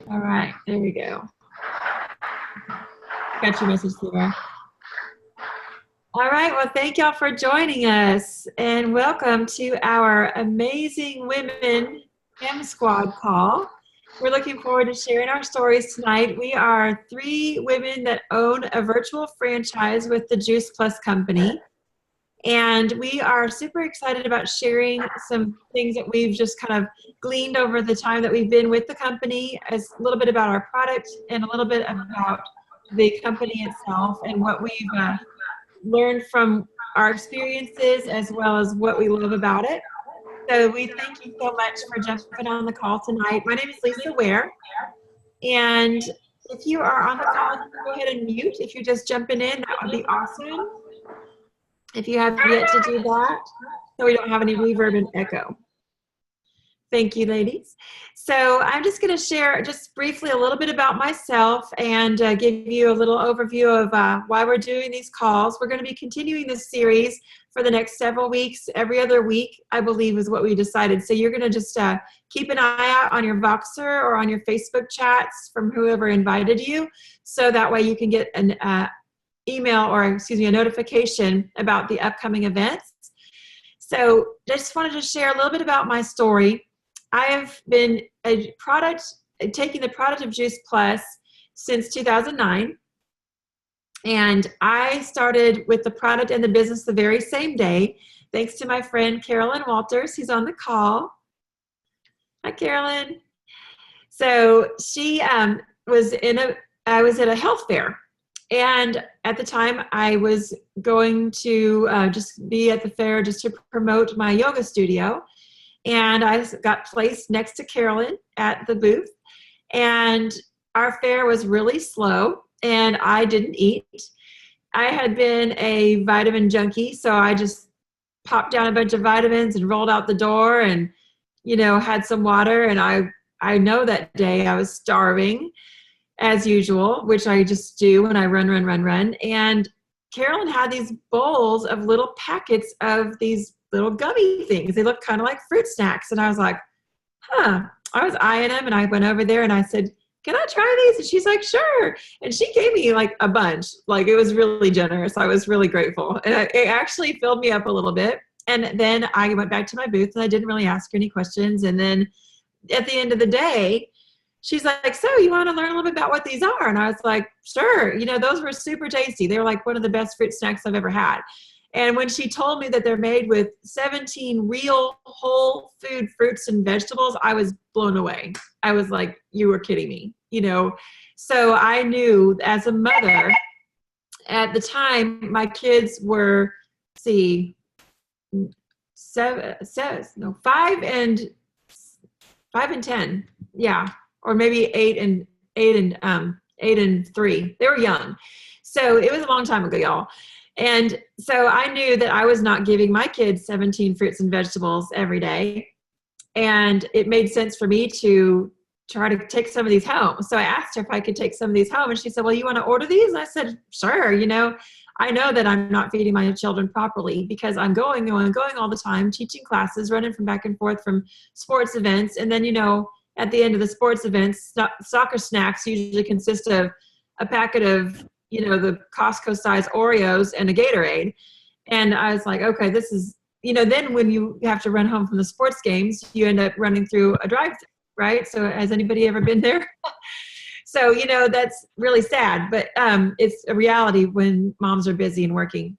All right, there we go. Got your message, Sarah. All right, well, thank y'all for joining us, and welcome to our Amazing Women M Squad call. We're looking forward to sharing our stories tonight. We are three women that own a virtual franchise with the Juice Plus Company. And we are super excited about sharing some things that we've just kind of gleaned over the time that we've been with the company, as a little bit about our product and a little bit about the company itself and what we've learned from our experiences as well as what we love about it. So we thank you so much for jumping on the call tonight. My name is Lisa Ware, and if you are on the call, go ahead and mute. If you're just jumping in, that would be awesome. If you have yet to do that, so we don't have any reverb and echo. Thank you, ladies. So I'm just going to share just briefly a little bit about myself and give you a little overview of why we're doing these calls. We're going to be continuing this series for the next several weeks. Every other week, I believe, is what we decided. So you're going to just keep an eye out on your Voxer or on your Facebook chats from whoever invited you, so that way you can get an email or, excuse me, a notification about the upcoming events. So I just wanted to share a little bit about my story. I have been taking the product of Juice Plus since 2009. And I started with the product and the business the very same day, thanks to my friend Carolyn Walters, who's on the call. Hi, Carolyn. So she I was at a health fair. And at the time, I was going to just be at the fair just to promote my yoga studio. And I got placed next to Carolyn at the booth. And our fair was really slow, and I didn't eat. I had been a vitamin junkie, so I just popped down a bunch of vitamins and rolled out the door and, had some water. And I know that day I was starving, as usual, which I just do when I run. And Carolyn had these bowls of little packets of these little gummy things. They look kind of like fruit snacks. And I was like, I was eyeing them, and I went over there and I said, can I try these? And she's like, sure. And she gave me like a bunch. Like, it was really generous. I was really grateful. And it actually filled me up a little bit. And then I went back to my booth, and I didn't really ask her any questions. And then at the end of the day, she's like, so you want to learn a little bit about what these are? And I was like, sure. Those were super tasty. They were like one of the best fruit snacks I've ever had. And when she told me that they're made with 17 real whole food fruits and vegetables, I was blown away. I was like, you were kidding me, So I knew as a mother at the time, my kids were, 5 and 10. Yeah. Or maybe 8 and 3. They were young. So it was a long time ago, y'all. And so I knew that I was not giving my kids 17 fruits and vegetables every day. And it made sense for me to try to take some of these home. So I asked her if I could take some of these home. And she said, well, you want to order these? And I said, sure. I know that I'm not feeding my children properly because I'm going all the time, teaching classes, running from back and forth from sports events. And then, at the end of the sports events, soccer snacks usually consist of a packet of, the Costco size Oreos and a Gatorade. And I was like, okay, this is, then when you have to run home from the sports games, you end up running through a drive-thru, right? So has anybody ever been there? So, that's really sad, but it's a reality when moms are busy and working.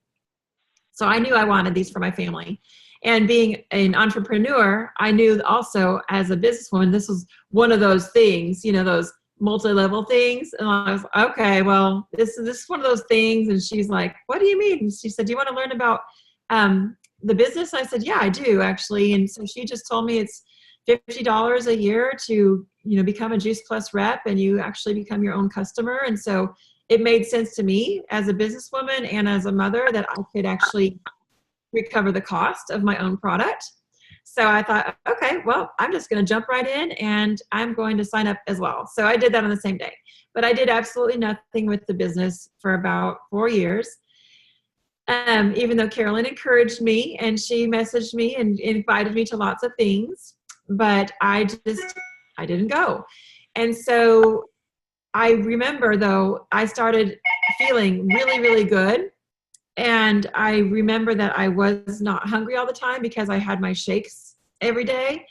So I knew I wanted these for my family. And being an entrepreneur, I knew also as a businesswoman, this was one of those things, those multi-level things. And I was like, okay, well, this is one of those things. And she's like, what do you mean? And she said, do you want to learn about the business? I said, yeah, I do actually. And so she just told me it's $50 a year to, become a Juice Plus rep, and you actually become your own customer. And so it made sense to me as a businesswoman and as a mother that I could actually recover the cost of my own product. So I thought, okay, well, I'm just going to jump right in and I'm going to sign up as well. So I did that on the same day, but I did absolutely nothing with the business for about 4 years. Even though Carolyn encouraged me and she messaged me and invited me to lots of things, but I didn't go. And so I remember, though, I started feeling really, really good. And I remember that I was not hungry all the time because I had my shakes every day.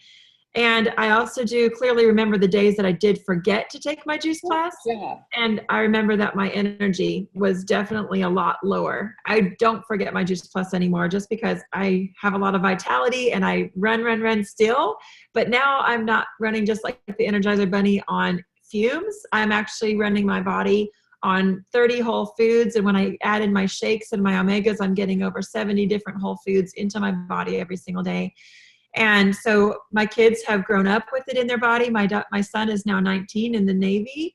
And I also do clearly remember the days that I did forget to take my Juice Plus. Yeah. And I remember that my energy was definitely a lot lower. I don't forget my Juice Plus anymore just because I have a lot of vitality and I run still. But now I'm not running just like the Energizer Bunny on fumes. I'm actually running my body on 30 whole foods. And when I add in my shakes and my omegas, I'm getting over 70 different whole foods into my body every single day. And so my kids have grown up with it in their body. My son is now 19 in the Navy.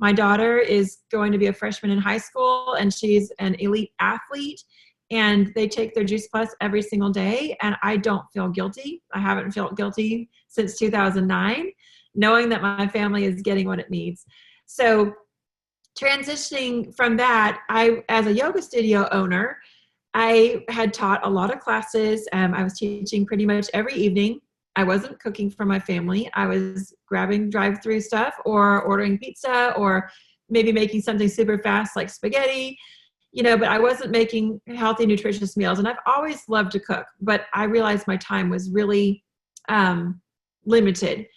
My daughter is going to be a freshman in high school, and she's an elite athlete. And they take their Juice Plus every single day, and I don't feel guilty. I haven't felt guilty since 2009, knowing that my family is getting what it needs. So transitioning from that, as a yoga studio owner, I had taught a lot of classes. I was teaching pretty much every evening. I wasn't cooking for my family. I was grabbing drive-through stuff or ordering pizza or maybe making something super fast like spaghetti, but I wasn't making healthy, nutritious meals. And I've always loved to cook, but I realized my time was really limited.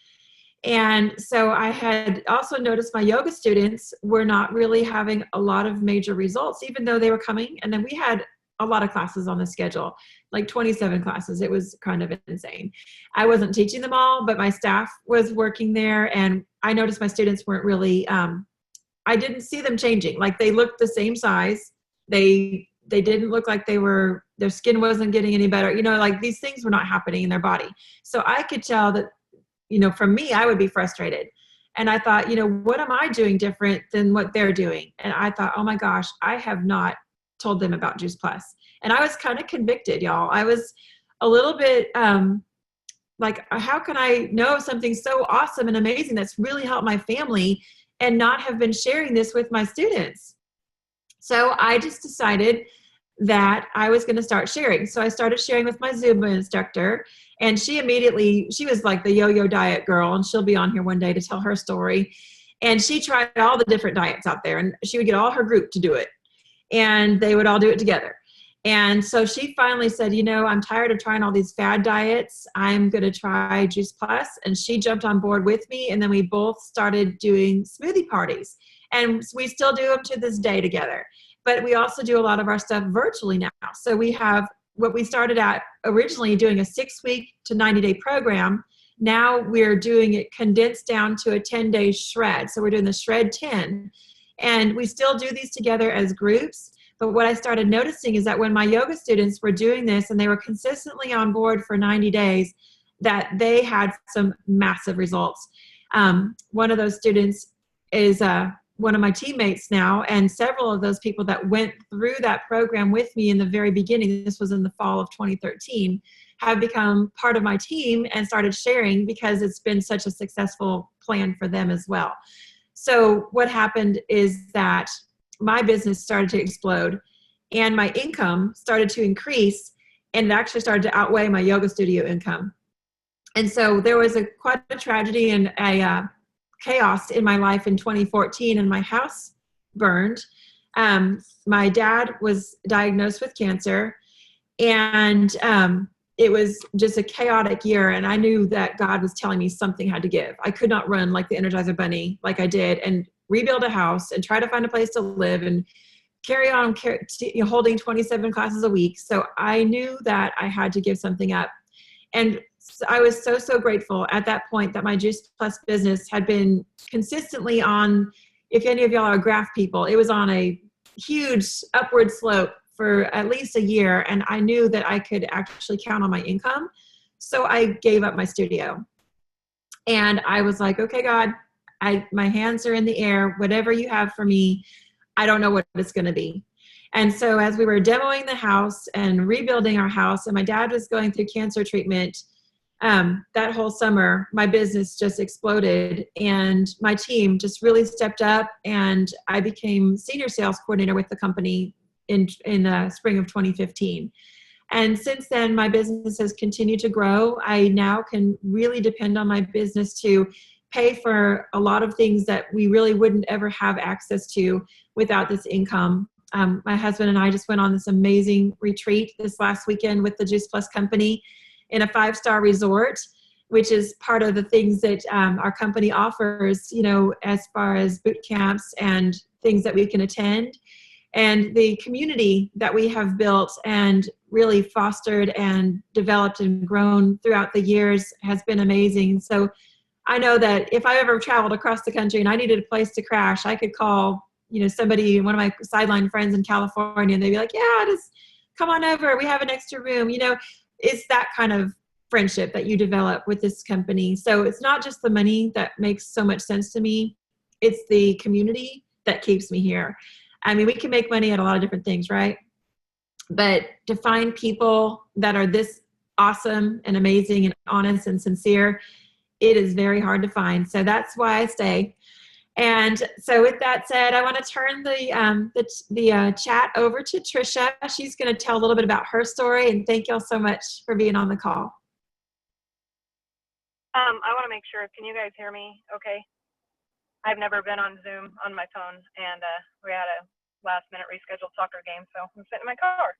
And so I had also noticed my yoga students were not really having a lot of major results, even though they were coming. And then we had a lot of classes on the schedule, like 27 classes. It was kind of insane. I wasn't teaching them all, but my staff was working there. And I noticed my students weren't really, I didn't see them changing. Like they looked the same size. They didn't look like their skin wasn't getting any better. Like these things were not happening in their body. So I could tell that, from me, I would be frustrated. And I thought, what am I doing different than what they're doing? And I thought, oh my gosh, I have not told them about Juice Plus. And I was kind of convicted, y'all. I was a little bit like, how can I know something so awesome and amazing that's really helped my family and not have been sharing this with my students? So I just decided that I was going to start sharing. So I started sharing with my Zumba instructor, and she was like the yo-yo diet girl, and she'll be on here one day to tell her story. And she tried all the different diets out there, and she would get all her group to do it, and they would all do it together. And so she finally said, I'm tired of trying all these fad diets. I'm going to try Juice Plus. And she jumped on board with me. And then we both started doing smoothie parties. And we still do them to this day together. But we also do a lot of our stuff virtually now. So we have what we started at originally doing a 6-week to 90-day program. Now we're doing it condensed down to a 10-day shred. So we're doing the Shred 10. And we still do these together as groups. But what I started noticing is that when my yoga students were doing this and they were consistently on board for 90 days, that they had some massive results. One of those students is one of my teammates now, and several of those people that went through that program with me in the very beginning, this was in the fall of 2013, have become part of my team and started sharing because it's been such a successful plan for them as well. So what happened is that my business started to explode and my income started to increase, and it actually started to outweigh my yoga studio income. And so there was quite a tragedy and a chaos in my life in 2014, and my house burned. My dad was diagnosed with cancer, and it was just a chaotic year, and I knew that God was telling me something had to give. I could not run like the Energizer Bunny like I did and rebuild a house and try to find a place to live and carry on holding 27 classes a week. So I knew that I had to give something up. And I was so grateful at that point that my Juice Plus business had been consistently on, if any of y'all are graph people, it was on a huge upward slope for at least a year. And I knew that I could actually count on my income. So I gave up my studio. And I was like, okay, God, my hands are in the air. Whatever you have for me, I don't know what it's going to be. And so as we were demoing the house and rebuilding our house, and my dad was going through cancer treatment, that whole summer, my business just exploded, and my team just really stepped up, and I became senior sales coordinator with the company in spring of 2015. And since then, my business has continued to grow. I now can really depend on my business to pay for a lot of things that we really wouldn't ever have access to without this income. My husband and I just went on this amazing retreat this last weekend with the Juice Plus company in a 5-star resort, which is part of the things that our company offers, you know, as far as boot camps and things that we can attend. And the community that we have built and really fostered and developed and grown throughout the years has been amazing. So I know that if I ever traveled across the country and I needed a place to crash, I could call, you know, somebody, one of my sideline friends in California, and they'd be like, yeah, just come on over. We have an extra room. You know, it's that kind of friendship that you develop with this company. So it's not just the money that makes so much sense to me. It's the community that keeps me here. I mean, we can make money at a lot of different things, right? But to find people that are this awesome and amazing and honest and sincere, it is very hard to find. So that's why I stay. And so with that said, I want to turn the chat over to Trisha. She's going to tell a little bit about her story. And thank y'all so much for being on the call. I want to make sure, can you guys hear me okay? I've never been on Zoom on my phone, and we had a last-minute rescheduled soccer game, so I'm sitting in my car.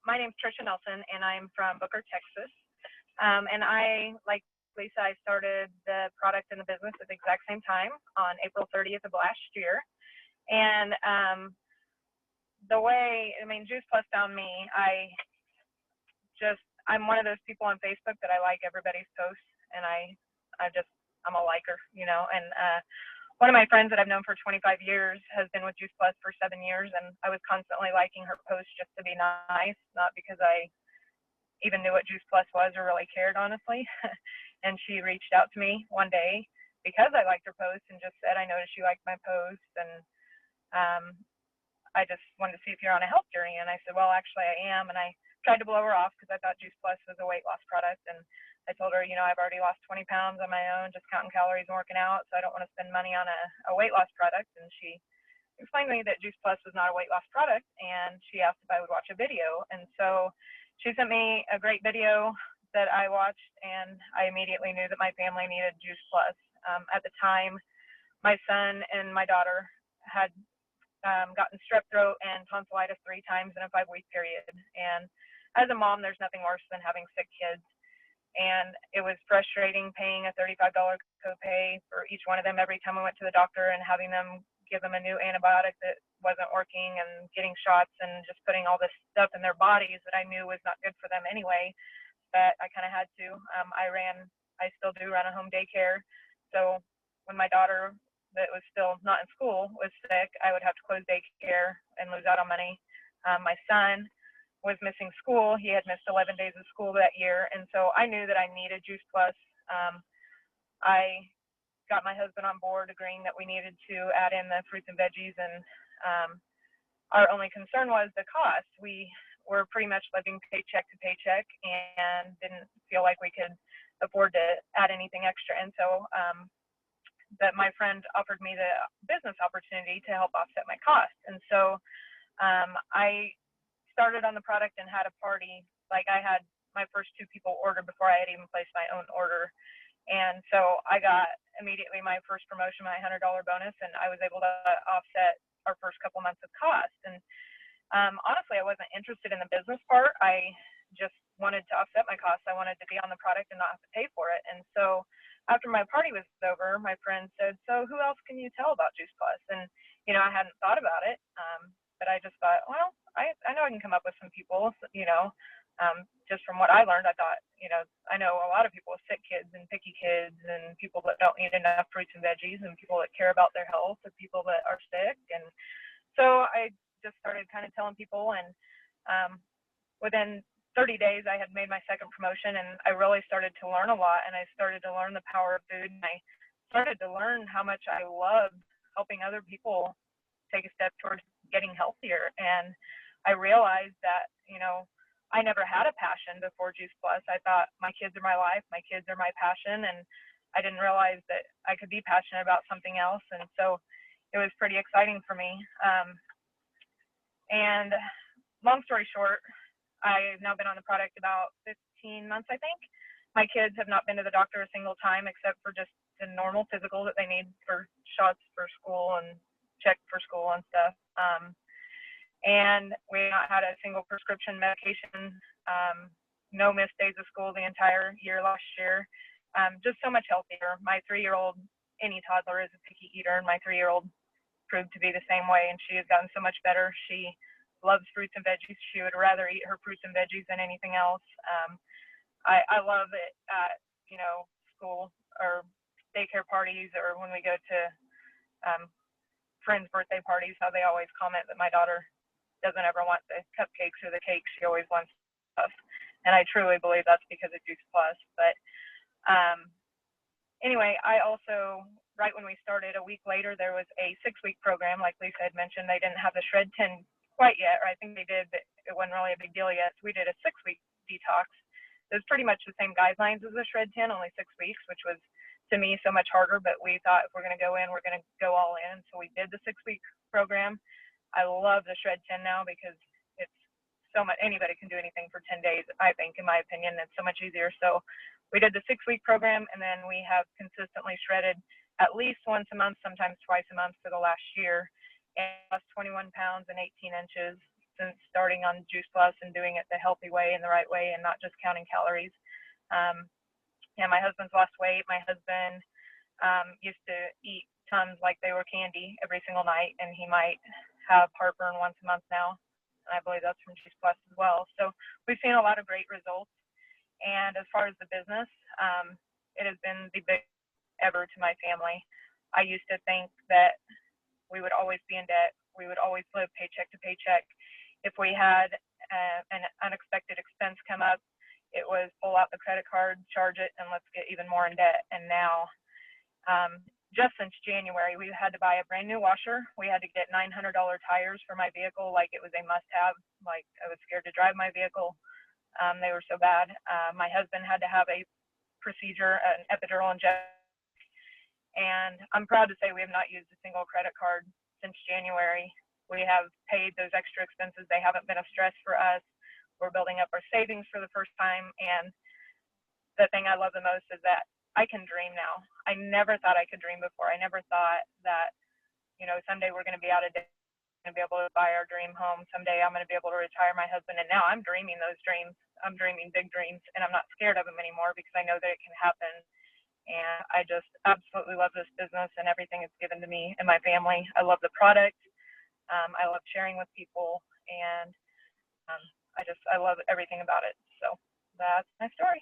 My name's Trisha Nelson, and I'm from Booker, Texas. And I, like Lisa, I started the product in the business at the exact same time on April 30th of last year. And the way, I mean, Juice Plus found me, I'm one of those people on Facebook that I like everybody's posts, and I'm a liker, you know. And one of my friends that I've known for 25 years has been with Juice Plus for 7 years, and I was constantly liking her posts just to be nice, not because I even knew what Juice Plus was or really cared, honestly. And she reached out to me one day because I liked her post and just said, I noticed you liked my post, and I just wanted to see if you're on a health journey. And I said, well, actually I am. And I tried to blow her off because I thought Juice Plus was a weight loss product. And I told her, you know, I've already lost 20 pounds on my own, just counting calories and working out. So I don't want to spend money on a weight loss product. And she explained to me that Juice Plus was not a weight loss product. And she asked if I would watch a video. And so she sent me a great video that I watched, and I immediately knew that my family needed Juice Plus. At the time, my son and my daughter had gotten strep throat and tonsillitis 3 times in a 5-week period. And as a mom, there's nothing worse than having sick kids. And it was frustrating paying a $35 copay for each one of them every time I went to the doctor, and having them give them a new antibiotic that wasn't working, and getting shots and just putting all this stuff in their bodies that I knew was not good for them anyway. But I kind of had to. I still do run a home daycare. So when my daughter that was still not in school was sick, I would have to close daycare and lose out on money. My son was missing school. He had missed 11 days of school that year. And so I knew that I needed Juice Plus. I got my husband on board, agreeing that we needed to add in the fruits and veggies. And our only concern was the cost. We were pretty much living paycheck to paycheck and didn't feel like we could afford to add anything extra. And so that my friend offered me the business opportunity to help offset my cost. And so I started on the product and had a party. Like, I had my first 2 people order before I had even placed my own order. And so I got immediately my first promotion, my $100 bonus, and I was able to offset our first couple months of cost. And honestly, I wasn't interested in the business part. I just wanted to offset my costs. I wanted to be on the product and not have to pay for it. And so after my party was over, my friend said, so who else can you tell about Juice Plus? And, you know, I hadn't thought about it, but I just thought, well, I know I can come up with some people, you know. Just from what I learned, I thought, you know, I know a lot of people with sick kids and picky kids, and people that don't eat enough fruits and veggies, and people that care about their health, and people that are sick. And so I just started kind of telling people, and within 30 days, I had made my second promotion, and I really started to learn a lot, and I started to learn the power of food, and I started to learn how much I loved helping other people take a step towards getting healthier. And I realized that, you know, I never had a passion before Juice Plus. I thought my kids are my life, my kids are my passion, and I didn't realize that I could be passionate about something else. And so it was pretty exciting for me. And long story short, I've now been on the product about 15 months, I think. My kids have not been to the doctor a single time except for just the normal physical that they need for shots for school and check for school and stuff. And we not had a single prescription medication, no missed days of school the entire year last year. Just so much healthier. My 3-year-old, any toddler is a picky eater, and my 3-year-old proved to be the same way, and she has gotten so much better. She loves fruits and veggies. She would rather eat her fruits and veggies than anything else. I love it at, school or daycare parties, or when we go to friends' birthday parties, how they always comment that my daughter doesn't ever want the cupcakes or the cake. She always wants stuff. And I truly believe that's because of Juice Plus. But anyway, I also, right when we started, a week later, there was a 6-week program. Like Lisa had mentioned, they didn't have the Shred 10 quite yet, or I think they did, but it wasn't really a big deal yet. So we did a 6-week detox. It was pretty much the same guidelines as the Shred 10, only 6 weeks, which was, to me, so much harder. But we thought if we're going to go in, we're going to go all in. So we did the 6-week program. I love the Shred 10 now because it's so much, anybody can do anything for 10 days, I think, in my opinion. It's so much easier. So we did the 6-week program, and then we have consistently shredded at least once a month, sometimes twice a month for the last year, and lost 21 pounds and 18 inches since starting on Juice Plus and doing it the healthy way and the right way and not just counting calories. Yeah, my husband's lost weight. My husband used to eat Tums like they were candy every single night, and he might have heartburn once a month now. And I believe that's from Juice Plus as well. So we've seen a lot of great results. And as far as the business, it has been the biggest ever to my family. I used to think that we would always be in debt. We would always live paycheck to paycheck. If we had an unexpected expense come up, it was pull out the credit card, charge it, and let's get even more in debt. And now, just since January, we had to buy a brand new washer. We had to get $900 tires for my vehicle, like it was a must-have. Like I was scared to drive my vehicle. They were so bad. My husband had to have a procedure, an epidural injection. And I'm proud to say we have not used a single credit card since January. We have paid those extra expenses. They haven't been a stress for us. We're building up our savings for the first time. And the thing I love the most is that I can dream now. I never thought I could dream before. I never thought that, someday we're going to be out of debt and be able to buy our dream home. Someday I'm going to be able to retire my husband. And now I'm dreaming those dreams. I'm dreaming big dreams, and I'm not scared of them anymore because I know that it can happen. And I just absolutely love this business and everything it's given to me and my family. I love the product. I love sharing with people, and I love everything about it. So that's my story.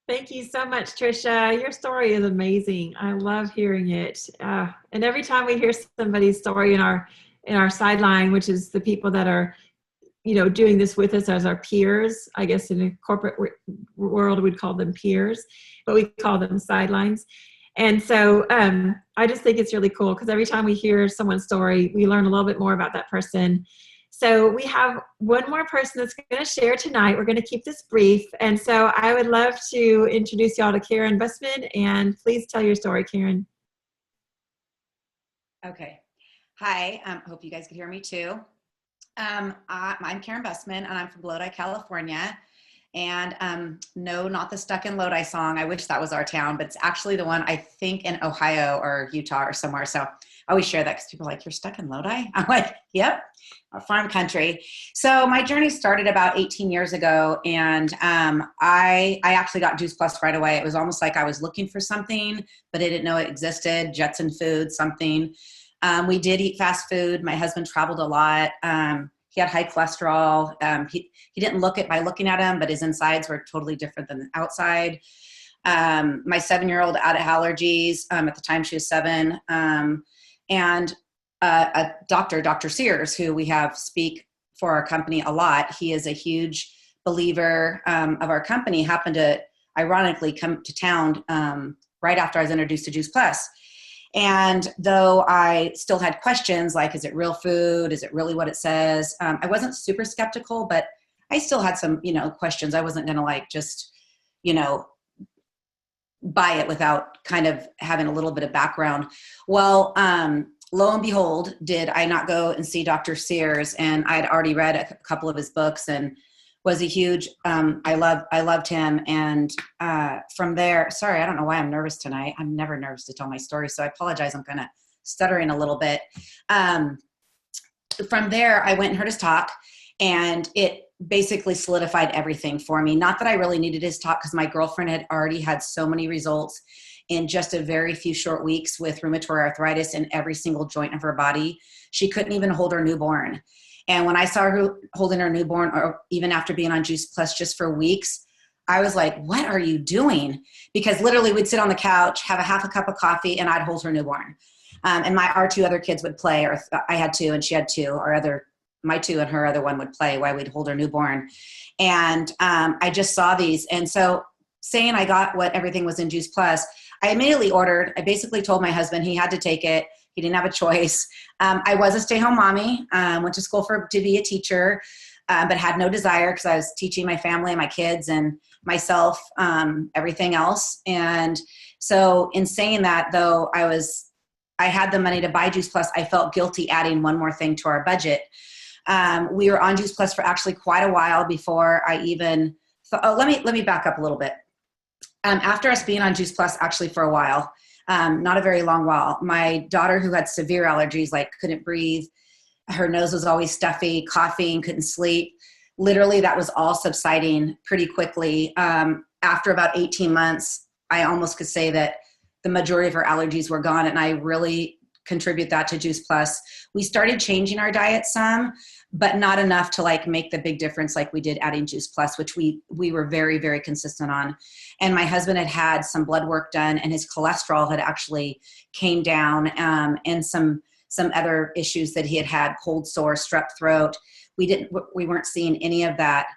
Thank you so much, Trisha. Your story is amazing. I love hearing it. And every time we hear somebody's story in our sideline, which is the people that are, doing this with us as our peers, I guess in a corporate world, we'd call them peers, but we call them sidelines. And so I just think it's really cool because every time we hear someone's story, we learn a little bit more about that person. So we have one more person that's going to share tonight. We're going to keep this brief. And so I would love to introduce y'all to Karen Bussman, and please tell your story, Karen. Okay. Hi. Hope you guys can hear me too. I'm Karen Bussman, and I'm from Lodi, California. And no, not the Stuck in Lodi song. I wish that was our town, but it's actually the one I think in Ohio or Utah or somewhere. So I always share that because people are like, you're stuck in Lodi? I'm like, yep, a farm country. So my journey started about 18 years ago, and I actually got Juice Plus right away. It was almost like I was looking for something, but I didn't know it existed. Jetson Food, something. We did eat fast food. My husband traveled a lot. He had high cholesterol. He didn't look it by looking at him, but his insides were totally different than the outside. My 7-year-old had allergies. At the time she was 7. And a doctor, Dr. Sears, who we have speak for our company a lot. He is a huge believer of our company, happened to ironically come to town right after I was introduced to Juice Plus. And though I still had questions like, is it real food? Is it really what it says? I wasn't super skeptical, but I still had some, questions. I wasn't going to just, buy it without kind of having a little bit of background. Well, lo and behold, did I not go and see Dr. Sears? And I had already read a couple of his books and was a huge, I loved him. And from there, sorry, I don't know why I'm nervous tonight. I'm never nervous to tell my story. So I apologize. I'm kind of stuttering a little bit. From there, I went and heard his talk, and it basically solidified everything for me. Not that I really needed his talk, because my girlfriend had already had so many results in just a very few short weeks with rheumatoid arthritis in every single joint of her body. She couldn't even hold her newborn. And when I saw her holding her newborn, or even after being on Juice Plus just for weeks, I was like, what are you doing? Because literally we'd sit on the couch, have a half a cup of coffee, and I'd hold her newborn. And our two other kids would play, or I had two and she had two, my two and her other one would play while we'd hold her newborn. And I just saw these. And so saying I got what everything was in Juice Plus, I immediately ordered. I basically told my husband he had to take it. He didn't have a choice. I was a stay-home mommy, went to school to be a teacher, but had no desire, because I was teaching my family, my kids, and myself, everything else. And so in saying that, though, I had the money to buy Juice Plus, I felt guilty adding one more thing to our budget. We were on Juice Plus for actually quite a while before I even thought, let me back up a little bit. After us being on Juice Plus actually for a while, not a very long while, my daughter, who had severe allergies, like couldn't breathe, her nose was always stuffy, coughing, couldn't sleep. Literally, that was all subsiding pretty quickly. After about 18 months, I almost could say that the majority of her allergies were gone, and I really contribute that to Juice Plus. We started changing our diet some, but not enough to like make the big difference like we did adding Juice Plus, which we were very, very consistent on. And my husband had some blood work done, and his cholesterol had actually came down, and some other issues that he had, cold sore, strep throat. We weren't seeing any of that.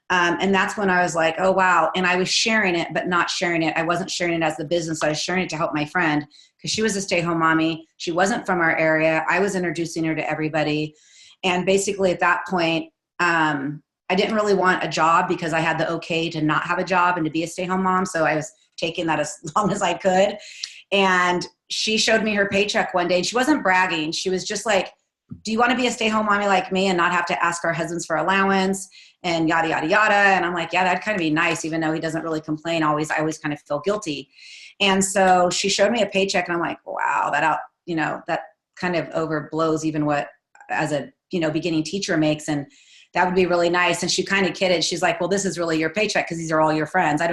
And that's when I was like, oh, wow. And I was sharing it, but not sharing it. I wasn't sharing it as the business. I was sharing it to help my friend, because she was a stay-home mommy. She wasn't from our area. I was introducing her to everybody. And basically at that point, I didn't really want a job, because I had the okay to not have a job and to be a stay-home mom. So I was taking that as long as I could. And she showed me her paycheck one day, and she wasn't bragging. She was just like, do you want to be a stay-home mommy like me and not have to ask our husbands for allowance and yada, yada, yada? And I'm like, yeah, that'd kind of be nice, even though he doesn't really complain always. I always kind of feel guilty. And so she showed me a paycheck, and I'm like, wow, that kind of overblows even what as a, beginning teacher makes. And that would be really nice. And she kind of kidded. She's like, well, this is really your paycheck, because these are all your friends. I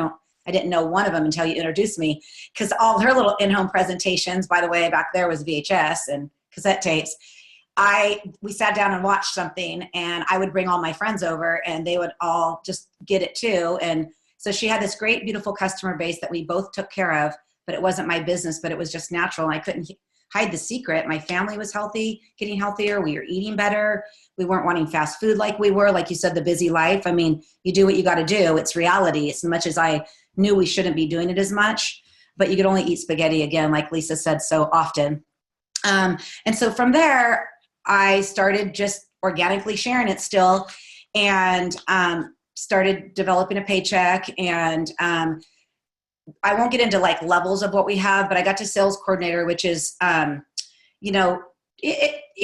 didn't know one of them until you introduced me, because all her little in-home presentations, by the way, back there was VHS and cassette tapes. We sat down and watched something, and I would bring all my friends over, and they would all just get it too. And so she had this great, beautiful customer base that we both took care of, but it wasn't my business, but it was just natural. And I couldn't hide the secret. My family was healthy, getting healthier. We were eating better. We weren't wanting fast food like we were. Like you said, the busy life. I mean, you do what you got to do. It's reality. As much as I knew we shouldn't be doing it as much, but you could only eat spaghetti again, like Lisa said so often. And so from there, I started just organically sharing it still, and started developing a paycheck. And I won't get into like levels of what we have, but I got to sales coordinator, which is, it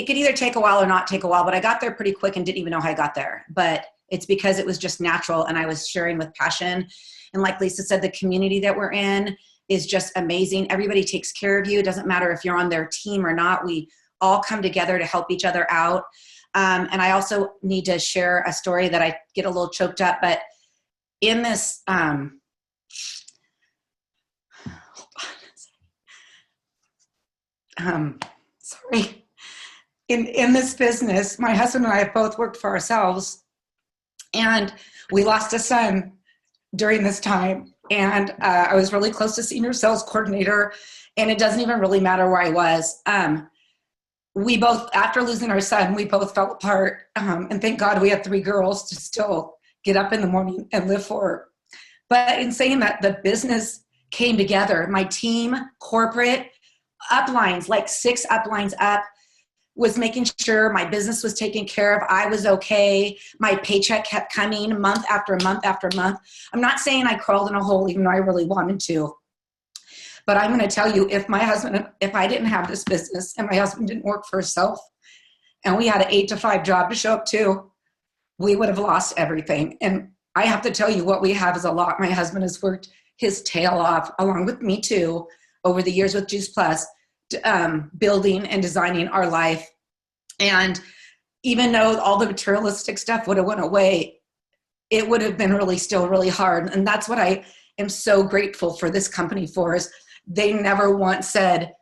could either take a while or not take a while, but I got there pretty quick and didn't even know how I got there. But it's because it was just natural, and I was sharing with passion. And like Lisa said, the community that we're in is just amazing. Everybody takes care of you. It doesn't matter if you're on their team or not. We all come together to help each other out. And I also need to share a story that I get a little choked up, but in this, sorry. In this business, my husband and I have both worked for ourselves, and we lost a son during this time. And I was really close to senior sales coordinator, and it doesn't even really matter where I was. We both, after losing our son, we both fell apart. And thank God we had 3 girls to still get up in the morning and live for. But in saying that, the business came together. My team, corporate, uplines, like 6 uplines up, was making sure my business was taken care of. I was okay. My paycheck kept coming month after month after month. I'm not saying I crawled in a hole, even though I really wanted to. But I'm going to tell you, if I didn't have this business and my husband didn't work for himself, and we had an 8 to 5 job to show up to, we would have lost everything. And I have to tell you, what we have is a lot. My husband has worked his tail off, along with me too, over the years with Juice Plus, building and designing our life. And even though all the materialistic stuff would have went away, it would have been still really hard. And that's what I am so grateful for this company for, is they never once said,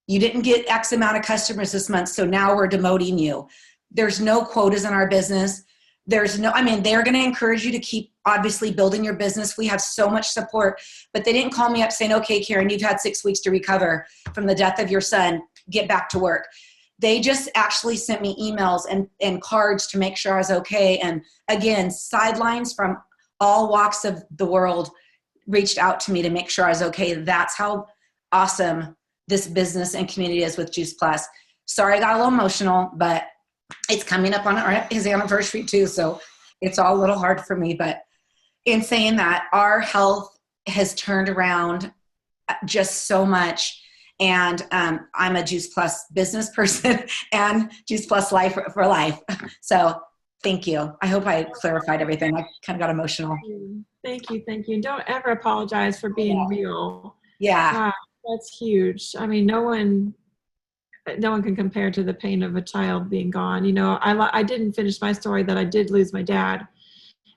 you didn't get X amount of customers this month, so now we're demoting you. There's no quotas in our business. They're going to encourage you to keep obviously building your business. We have so much support, but they didn't call me up saying, okay, Karen, you've had 6 weeks to recover from the death of your son. Get back to work. They just actually sent me emails and cards to make sure I was okay. And again, sidelines from all walks of the world reached out to me to make sure I was okay. That's how awesome this business and community is with Juice Plus. Sorry, I got a little emotional, but it's coming up on his anniversary too, so it's all a little hard for me. But in saying that, our health has turned around just so much. And I'm a Juice Plus business person and Juice Plus life for life. So thank you. I hope I clarified everything. I kind of got emotional. Thank you. Thank you. And don't ever apologize for being real. Yeah. Wow, that's huge. I mean, no one can compare to the pain of a child being gone. You know, I didn't finish my story that I did lose my dad,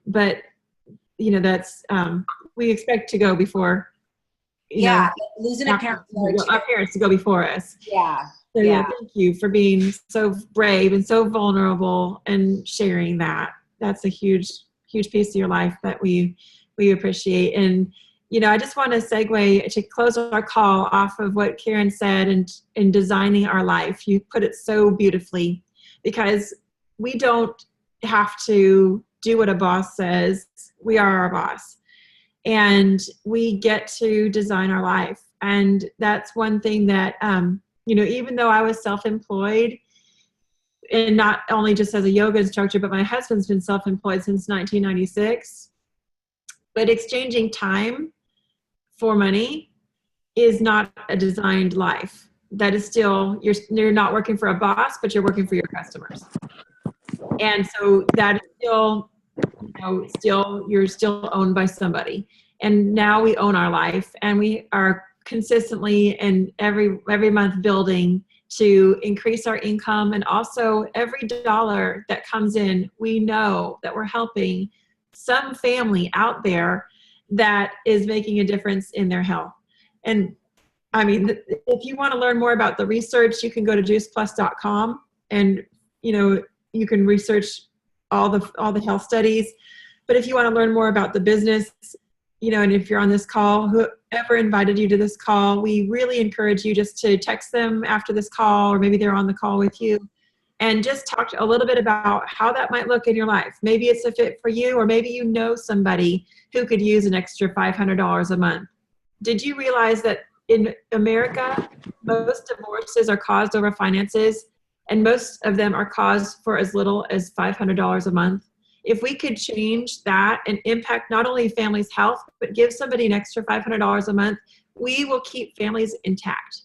but you know, that's, we expect to go before, you know, losing a parent. Our parents to go before us. Yeah. So yeah, thank you for being so brave and so vulnerable and sharing that. That's a huge, huge piece of your life that we appreciate. And, you know, I just want to segue to close our call off of what Karen said and in designing our life. You put it so beautifully, because we don't have to do what a boss says. We are our boss. And we get to design our life. And that's one thing that, you know, even though I was self-employed, and not only just as a yoga instructor, but my husband's been self-employed since 1996. But exchanging time for money is not a designed life. That is still, you're not working for a boss, but you're working for your customers. And so that is still, you know, you're still owned by somebody. And now we own our life, and we are consistently and every month building to increase our income. And also every dollar that comes in, we know that we're helping some family out there that is making a difference in their health. And I mean, if you want to learn more about the research, you can go to juiceplus.com, and, you know, you can research all the health studies. But if you want to learn more about the business, you know, and if you're on this call, whoever invited you to this call, we really encourage you just to text them after this call, or maybe they're on the call with you, and just talk a little bit about how that might look in your life. Maybe it's a fit for you, or maybe you know somebody who could use an extra $500 a month. Did you realize that in America, most divorces are caused over finances, and most of them are caused for as little as $500 a month? If we could change that and impact not only families' health, but give somebody an extra $500 a month, we will keep families intact.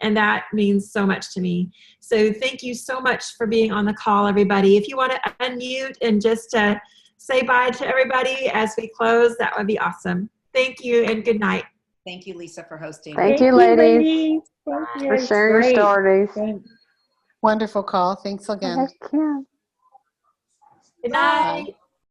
And that means so much to me. So thank you so much for being on the call, everybody. If you want to unmute and just say bye to everybody as we close, that would be awesome. Thank you and good night. Thank you, Lisa, for hosting. Thank you, ladies, Thank you. for sharing your stories. Thanks. Wonderful call. Thanks again. Yes, Kim. Good night.